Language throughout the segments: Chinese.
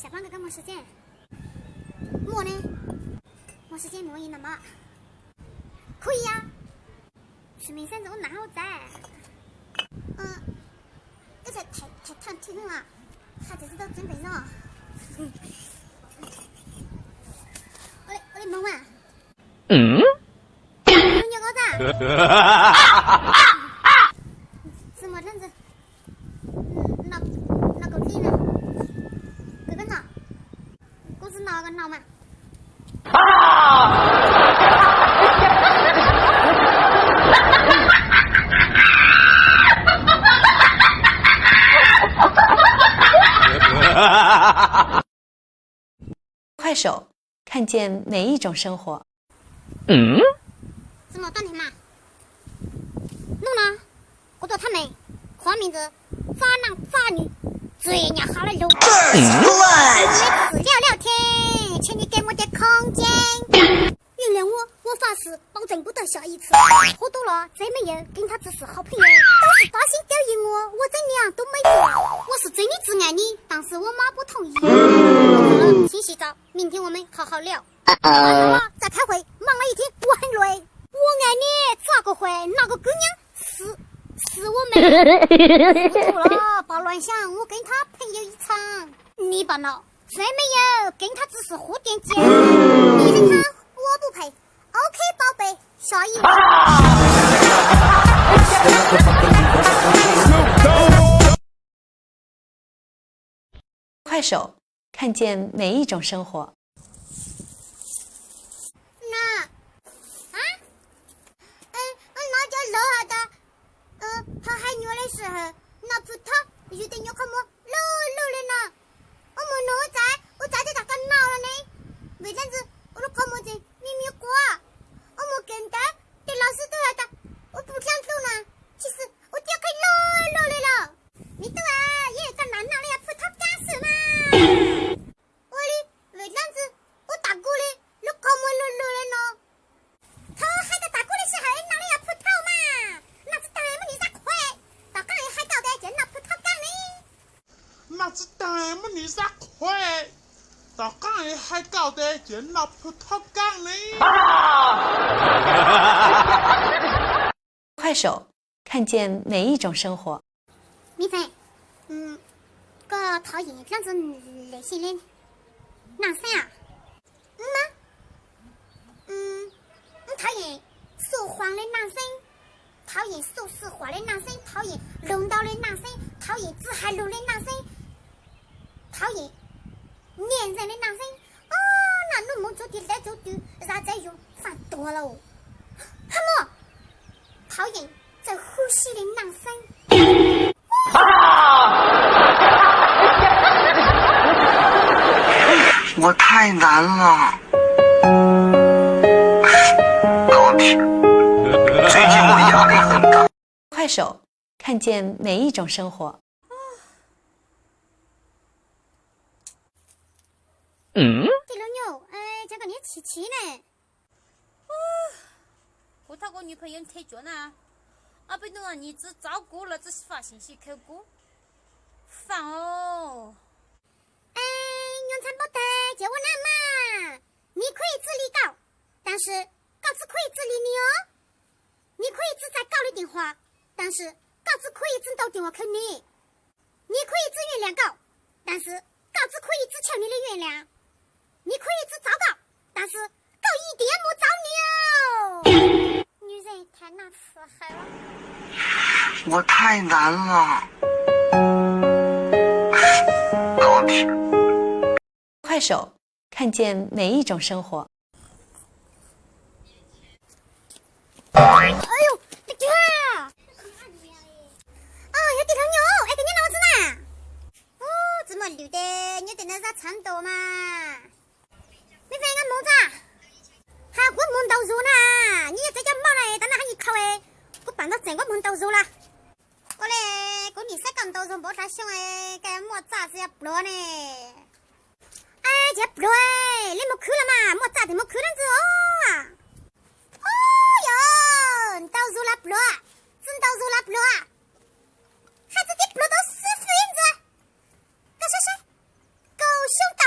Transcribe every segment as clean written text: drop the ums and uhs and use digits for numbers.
下班哥哥没时间，我呢？没时间摸赢了吗？可以呀、去名山州南好在。这才太体冷啊，孩子都准备上。我的梦啊。你个子。怎么样子？那个地呢？哥哥呢？我是哪个闹嘛？快手，看见每一种生活。怎么断停嘛？弄呢？我叫他们换名字，渣男渣女，罪孽好了路。我们私聊天，请你给我点空间。原谅我发誓保证不得下一次。喝多了再没有，跟他只是好朋友。都是大心吊引我这俩都没做。我是真的只爱你，但是我妈不同意。我渴了，先洗澡，明天我们好好聊。再开会，忙了一天，我很累。我爱你，咋个会？那个姑娘是我妹。我错了，别乱想，我跟她朋友一场。你别闹，真没有，跟她只是喝点酒。你认他，我不配。OK， 宝贝，下一位。快手，看见每一种生活。那就楼下的，他喊我的时候，拿葡萄有点要看我露的呢。我在这大家闹了呢，为啥子我都看不见咪咪瓜？我没跟到，对老师都要打，我不想走呢。其实我就可以露的了。你懂啊？也有个男的呀，葡萄干什么？我的为啥子我大哥的都看我露的呢？他海到大哥的时候，哪里有葡萄嘛？那是当然么你啥快？大刚也海到的，就拿葡萄干呢。那是当然么你啥快？大刚也海到的，就拿葡萄干呢。快手，看见每一种生活。米粉，个讨厌这样子类型的男生啊？讨厌说谎的男生，讨厌说实话的男生，讨厌弄到的男生，讨厌自嗨路的男生，讨厌粘人的男生。那弄么做的来做的，啥在用，烦多了哦。还么讨厌在呼吸的男生。我太难了。老铁，最近我压力很大。快手，看见每一种生活。第六牛，这个你七七呢？和他个女朋友退脚呢？不懂啊，你只照顾了，只是发信息口过，烦哦。用餐不得，就我那嘛，你可以自立稿，但是稿子可以自理你哦。你可以只在稿的电话，但是稿子可以只到电话口你。你可以只原谅稿，但是稿子可以只求你的原谅。你可以只找稿，但是稿一点没找你哦。女人太难伺候了。我太难了。老铁。快手，看见每一种生活。哎呦，你看啊！有点头牛，给你脑子呢。怎么溜的？你等那啥长度嘛？你看俺么子？还我梦到肉呢？你这叫毛嘞？当然还你烤我办到整个梦到肉了。我嘞，过年才刚到肉，没啥想该么咋子也不落呢？这不落你没去了嘛？么咋的没去了子哦？哟，到肉了不落，真到肉了不落啊？孩子的不落到4分子，够说说，够凶。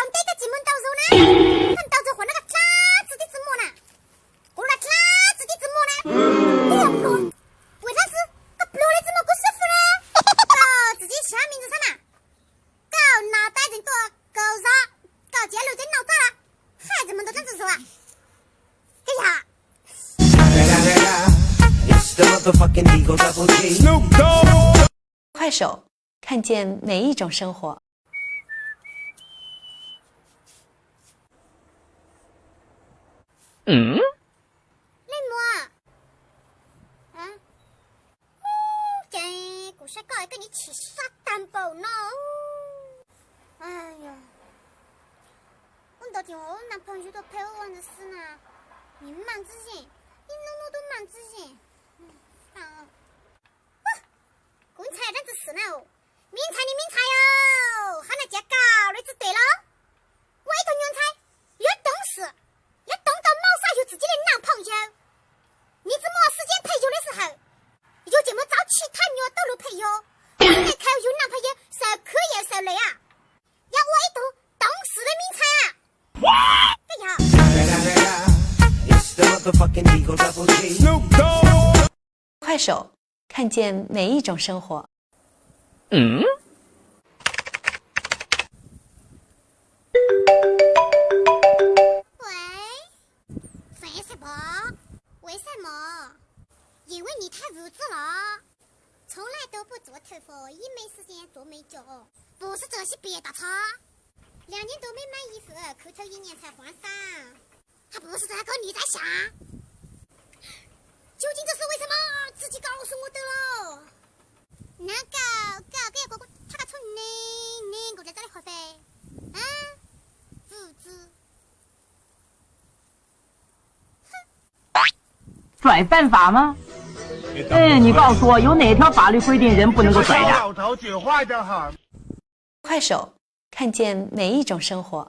motherfucking Eagle Double G. Snoop Dogg。快手，看见每一种生活。雷姆啊，这故事搞一个你去耍蛋包呢？哎呀，我到底我男朋友都陪我玩的事呢，你蛮自信，你弄弄都蛮自信，烦哦。公菜这子事呢哦，明菜你明菜哟，喊来接搞日子对了，外头娘菜越懂事，越懂得毛啥有自己的男朋友，你怎么时间陪酒的时候，有这么找其他女都路陪哟，现在看有男朋友受苦也受累啊，要外头懂事的明菜啊，哎呀。It's the motherfucking Eagle Double G. Snoop Dogg. 快手，看见每一种生活。为什么？因为你太无知了，从来都不做头发，也没时间做美甲，不是这些别的差，2年都没买衣服，裤头1年才换上，还不是这个你在想？究竟这是为什么？自己告诉我得了。那个哥哥，他个从你过来这里合肥，啊，无知。拽犯法吗？你告诉我，有哪条法律规定人不能够拽的？老头讲话的好。快手，看见每一种生活。